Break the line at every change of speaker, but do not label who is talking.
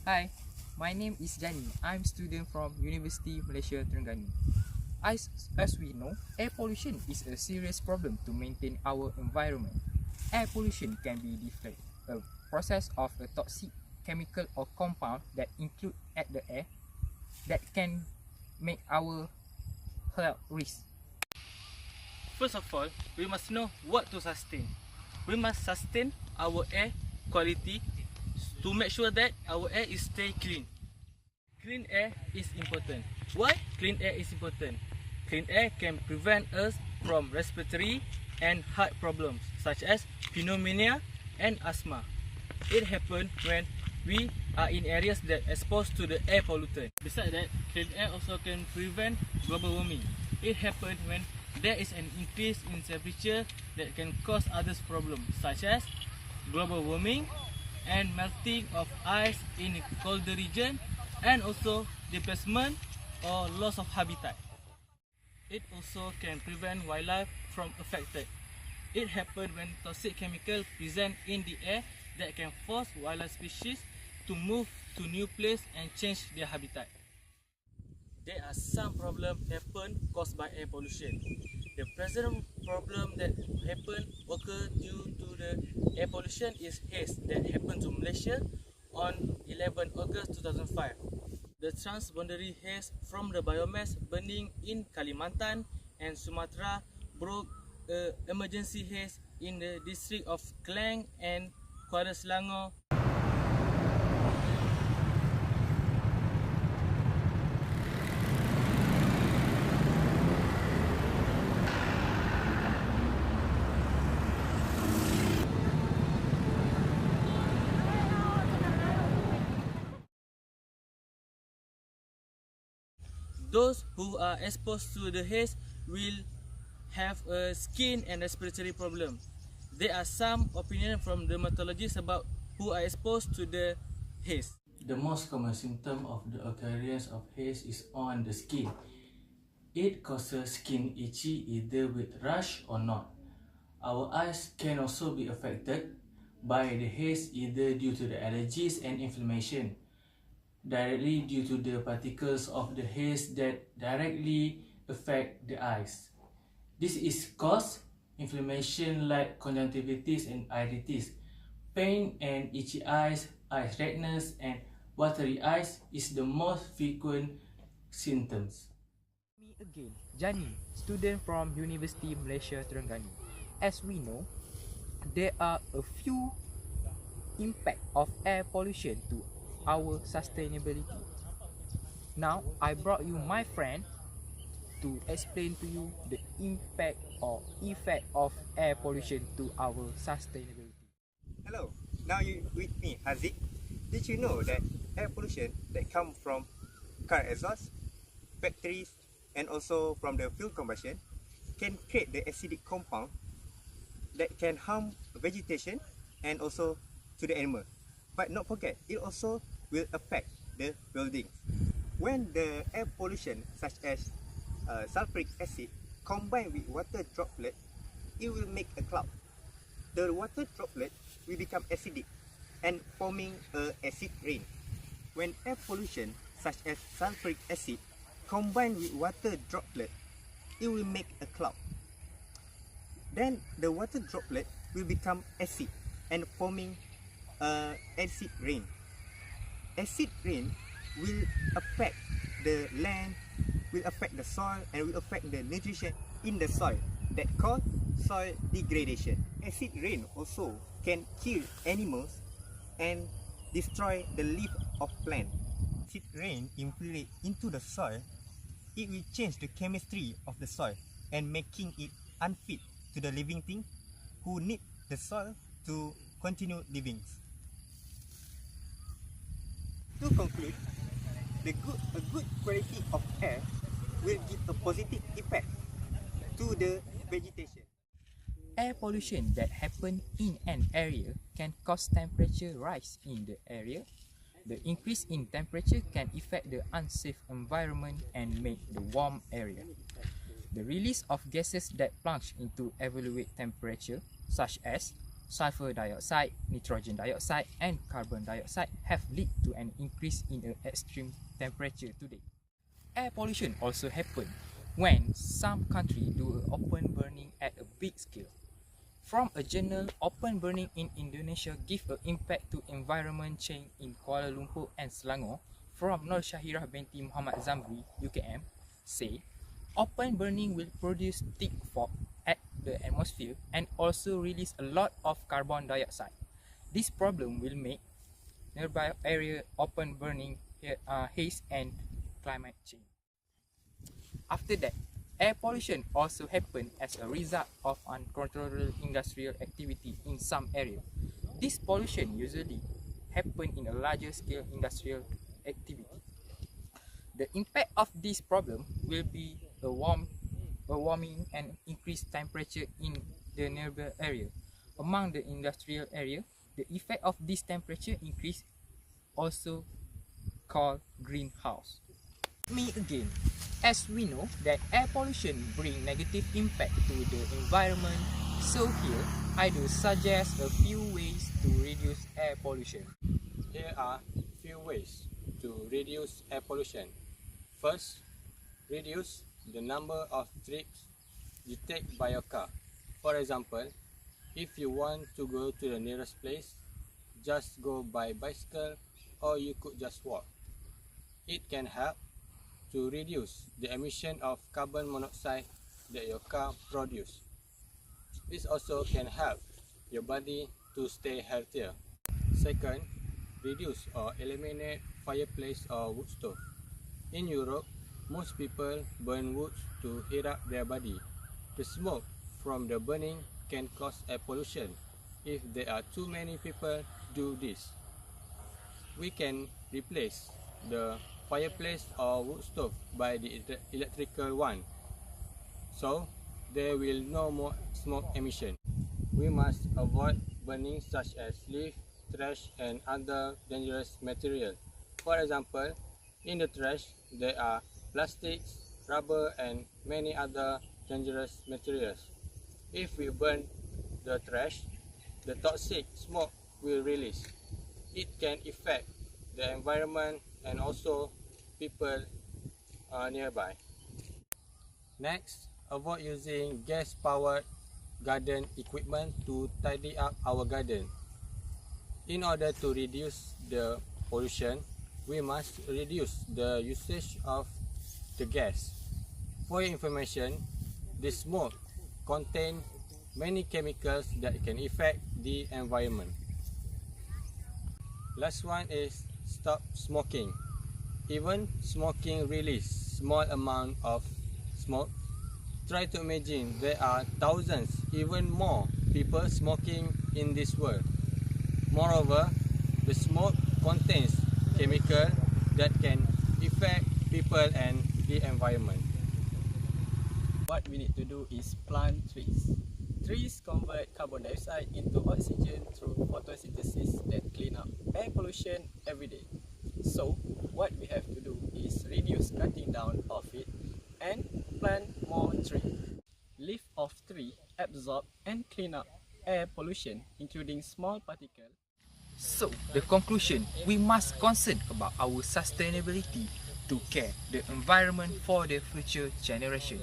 Hi, my name is Jani. I'm student from University Malaysia Terengganu. As we know, air pollution is a serious problem to maintain our environment. Air pollution can be defined a process of a toxic chemical or compound that include at the air that can make our health risk.
First of all, we must know what to sustain. We must sustain our air quality to make sure that our air is stay clean. Clean air is important. Why clean air is important? Clean air can prevent us from respiratory and heart problems such as pneumonia and asthma. It happens when we are in areas that are exposed to the air pollutant. Besides that, clean air also can prevent global warming. It happens when there is an increase in temperature that can cause other problems such as global warming and melting of ice in a colder region, and also displacement or loss of habitat. It also can prevent wildlife from affected. It happens when toxic chemicals present in the air that can force wildlife species to move to new place and change their habitat. There are some problems happen caused by air pollution. The present problem that occur due to the air pollution is haze that happened to Malaysia on 11 August 2005. The transboundary haze from the biomass burning in Kalimantan and Sumatra broke an emergency haze in the district of Klang and Kuala Selangor. Those who are exposed to the haze will have a skin and respiratory problem. There are some opinions from dermatologists about who are exposed to the haze.
The most common symptom of the occurrence of haze is on the skin. It causes skin itchy either with rash or not. Our eyes can also be affected by the haze either due to the allergies and inflammation, directly due to the particles of the haze that directly affect the eyes. This is cause inflammation like conjunctivitis and iritis. Pain and itchy eyes, eye redness and watery eyes is the most frequent symptoms.
Me again, Jani, student from University Malaysia Terengganu. As we know, there are a few impact of air pollution to our sustainability. Now, I brought you my friend to explain to you the impact or effect of air pollution to our sustainability.
Hello, now you with me, Haziq. Did you know that air pollution that comes from car exhaust, factories, and also from the fuel combustion can create the acidic compound that can harm vegetation and also to the animal. But not forget, it also will affect the buildings. When the air pollution such as sulfuric acid combined with water droplet, it will make a cloud. The water droplet will become acidic and forming a acid rain. When air pollution such as sulfuric acid combined with water droplet, it will make a cloud. Then the water droplet will become acid and forming acid rain. Acid rain will affect the land, will affect the soil, and will affect the nutrition in the soil that cause soil degradation. Acid rain also can kill animals and destroy the leaf of plant. Acid rain infiltrate into the soil, it will change the chemistry of the soil and making it unfit to the living thing who need the soil to continue living. To conclude, a good quality of air will give a positive effect to the vegetation.
Air pollution that happen in an area can cause temperature rise in the area. The increase in temperature can affect the unsafe environment and make the warm area. The release of gases that plunge into elevated temperature, such as sulfur dioxide, nitrogen dioxide, and carbon dioxide have led to an increase in the extreme temperature today. Air pollution also happens when some countries do open burning at a big scale. From a journal, open burning in Indonesia give an impact to environment change in Kuala Lumpur and Selangor. From Nur Syahirah binti Muhammad Zamri, UKM, say, open burning will produce thick fog at the atmosphere and also release a lot of carbon dioxide. This problem will make nearby area open burning, haze and climate change. After that, air pollution also happens as a result of uncontrolled industrial activity in some areas. This pollution usually happens in a larger scale industrial activity. The impact of this problem will be a warming and increased temperature in the nearby area. Among the industrial area, the effect of this temperature increase also called greenhouse. Me again, as we know that air pollution bring negative impact to the environment, so here I do suggest a few ways to reduce air pollution.
Here are few ways to reduce air pollution. First, reduce the number of trips you take by your car. For example, if you want to go to the nearest place, just go by bicycle or you could just walk. It can help to reduce the emission of carbon monoxide that your car produces. This also can help your body to stay healthier. Second, reduce or eliminate fireplace or wood stove. In Europe, most people burn wood to heat up their body. The smoke from the burning can cause air pollution if there are too many people do this. We can replace the fireplace or wood stove by the electrical one, so there will no more smoke emission. We must avoid burning such as leaf, trash and other dangerous material. For example, in the trash there are plastics, rubber and many other dangerous materials. If we burn the trash, the toxic smoke will release. It can affect the environment and also people nearby. Next, avoid using gas-powered garden equipment to tidy up our garden. In order to reduce the pollution, we must reduce the usage of the gas. For your information, the smoke contains many chemicals that can affect the environment. Last one is stop smoking. Even smoking releases small amount of smoke. Try to imagine there are thousands, even more people smoking in this world. Moreover, the smoke contains chemicals that can affect people and the environment.
What we need to do is plant trees. Trees convert carbon dioxide into oxygen through photosynthesis that clean up air pollution every day. So, what we have to do is reduce cutting down of it and plant more trees. Leaf of tree absorb and clean up air pollution, including small particles.
So, the conclusion, we must concern about our sustainability to care the environment for the future generation.